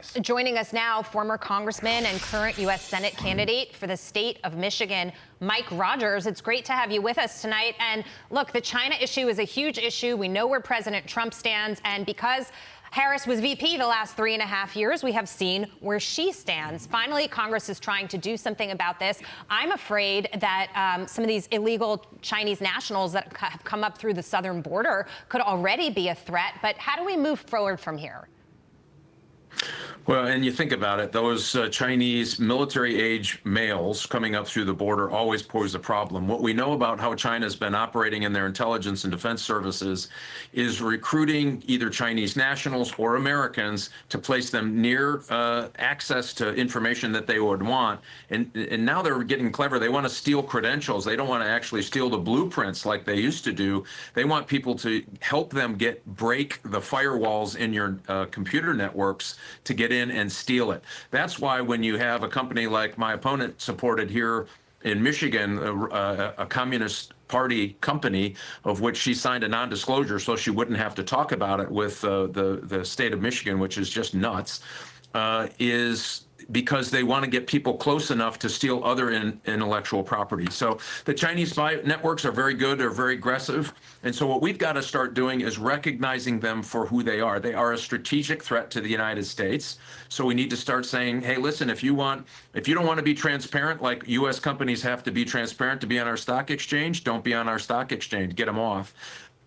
Thanks. Joining us now, former Congressman and current U.S. Senate candidate for the state of Michigan, Mike Rogers. It's great to have you with us tonight. And look, the China issue is a huge issue. We know where President Trump stands. And because Harris was VP the last 3.5 years, we have seen where she stands. Finally, Congress is trying to do something about this. I'm afraid that some of these illegal Chinese nationals that have come up through the southern border could already be a threat. But how do we move forward from here? Well, and you think about it, those Chinese military-age males coming up through the border always pose a problem. What we know about how China's been operating in their intelligence and defense services is recruiting either Chinese nationals or Americans to place them near access to information that they would want. And now they're getting clever. They want to steal credentials. They don't want to actually steal the blueprints like they used to do. They want people to help them break the firewalls in your computer networks to get in and steal it. That's why when you have a company like my opponent supported here in Michigan, a Communist Party company of which she signed a non-disclosure so she wouldn't have to talk about it with the state of Michigan, which is just nuts, is because they want to get people close enough to steal other intellectual property. So the Chinese spy networks are very good, they're very aggressive. And so what we've got to start doing is recognizing them for who they are. They are a strategic threat to the United States. So we need to start saying, hey, listen, if you don't want to be transparent, like US companies have to be transparent to be on our stock exchange, don't be on our stock exchange, get them off.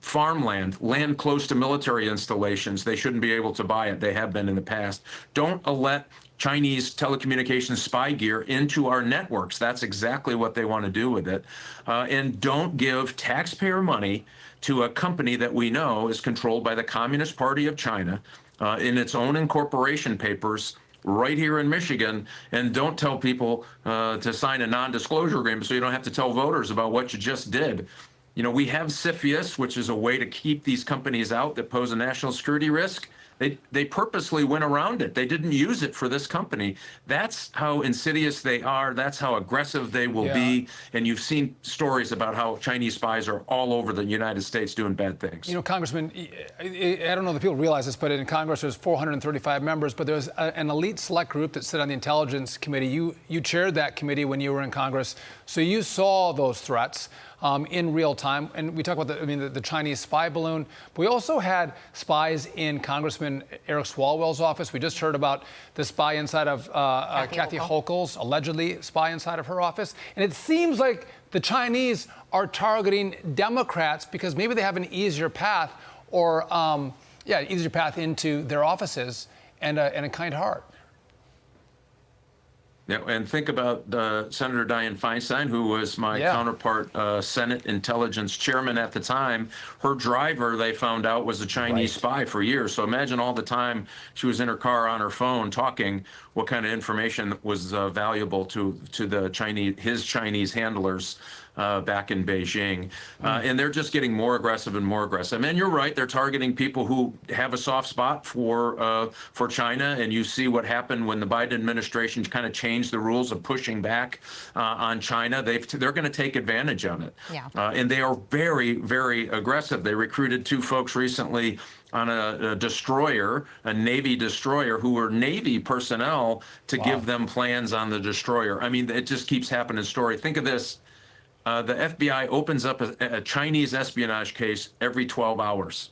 Farmland, land close to military installations, they shouldn't be able to buy it. They have been in the past. Don't let Chinese telecommunications spy gear into our networks. That's exactly what they want to do with it. And don't give taxpayer money to a company that we know is controlled by the Communist Party of China in its own incorporation papers right here in Michigan. And don't tell people to sign a non-disclosure agreement so you don't have to tell voters about what you just did. You know, we have CFIUS, which is a way to keep these companies out that pose a national security risk. They purposely went around it. They didn't use it for this company. That's how insidious they are. That's how aggressive they will be. And you've seen stories about how Chinese spies are all over the United States doing bad things. You know, Congressman, I don't know if people realize this, but in Congress there's 435 members, but there's an elite select group that sit on the Intelligence Committee. You chaired that committee when you were in Congress, so you saw those threats in real time. And we talk about the Chinese spy balloon, but we also had spies in Congressman Eric Swalwell's office. We just heard about the spy inside of Kathy Hochul's, allegedly spy inside of her office. And it seems like the Chinese are targeting Democrats because maybe they have an easier path or, easier path into their offices and a kind heart. Yeah, and think about Senator Dianne Feinstein, who was my counterpart, Senate Intelligence Chairman at the time. Her driver, they found out, was a Chinese spy for years. So imagine all the time she was in her car on her phone talking, what kind of information was valuable to his Chinese handlers back in Beijing. And they're just getting more aggressive and more aggressive. And you're right, they're targeting people who have a soft spot for China. And you see what happened when the Biden administration kind of changed the rules of pushing back on China. They're going to take advantage of it. And they are very, very aggressive. They recruited 2 folks recently on a destroyer, a Navy destroyer, who were Navy personnel to give them plans on the destroyer. I mean, it just keeps happening. Story. Think of this. The FBI opens up a Chinese espionage case every 12 hours.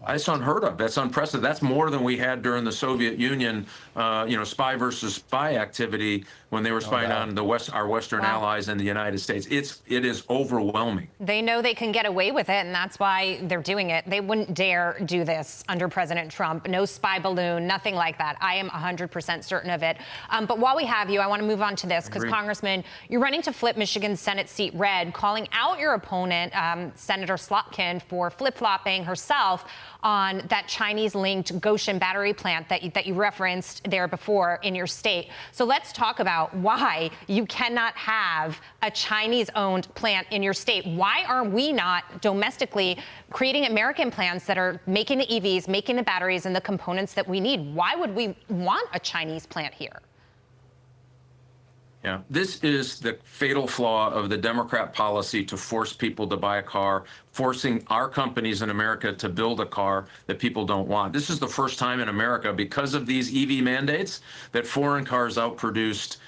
That's unheard of. That's unprecedented. That's more than we had during the Soviet Union, spy versus spy activity when they were spying on our Western allies in the United States. It is overwhelming. They know they can get away with it, and that's why they're doing it. They wouldn't dare do this under President Trump. No spy balloon, nothing like that. I am 100% certain of it. But while we have you, I want to move on to this because, Congressman, you're running to flip Michigan's Senate seat red, calling out your opponent, Senator Slotkin, for flip-flopping herself on that Chinese-linked Goshen battery plant that you referenced there before in your state. So let's talk about why you cannot have a Chinese-owned plant in your state. Why are we not domestically creating American plants that are making the EVs, making the batteries and the components that we need? Why would we want a Chinese plant here? Yeah, this is the fatal flaw of the Democrat policy to force people to buy a car, forcing our companies in America to build a car that people don't want. This is the first time in America, because of these EV mandates, that foreign cars outproduced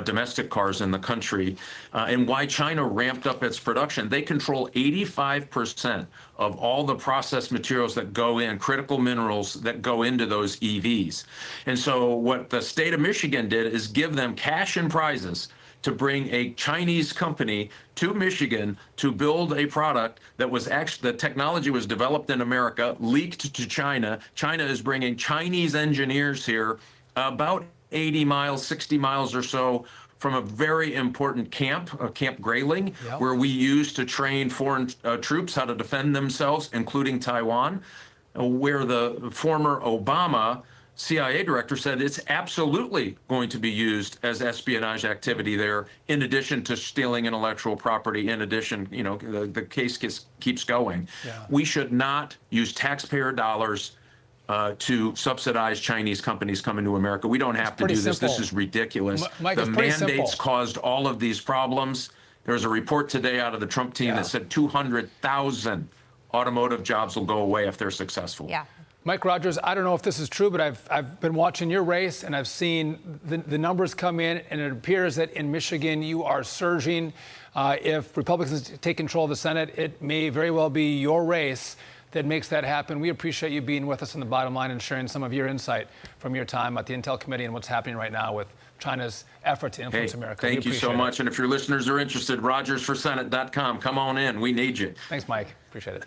domestic cars in the country, and why China ramped up its production. They control 85% of all the processed materials that go in, critical minerals that go into those EVs. And so what the state of Michigan did is give them cash and prizes to bring a Chinese company to Michigan to build a product that was actually, the technology was developed in America, leaked to China. China is bringing Chinese engineers here about 80 miles, 60 miles or so from a very important camp, Camp Grayling, Yep. where we used to train foreign troops how to defend themselves, including Taiwan, where the former Obama CIA director said it's absolutely going to be used as espionage activity there, in addition to stealing intellectual property, in addition, you know, the case keeps going. Yeah. We should not use taxpayer dollars to subsidize Chinese companies coming to America. We don't have to do this. simple. This is ridiculous. Mike, the it's pretty mandates simple. caused all of these problems. There was a report today out of the Trump team Yeah. that said 200,000 automotive jobs will go away if they're successful. Yeah. Mike Rogers, I don't know if this is true, but I've been watching your race and I've seen the numbers come in, and it appears that in Michigan you are surging. If Republicans take control of the Senate, it may very well be your race that makes that happen. We appreciate you being with us on the Bottom Line and sharing some of your insight from your time at the Intel Committee and what's happening right now with China's effort to influence America. Thank you so much. And if your listeners are interested, rogersforsenate.com. Come on in. We need you. Thanks, Mike. Appreciate it.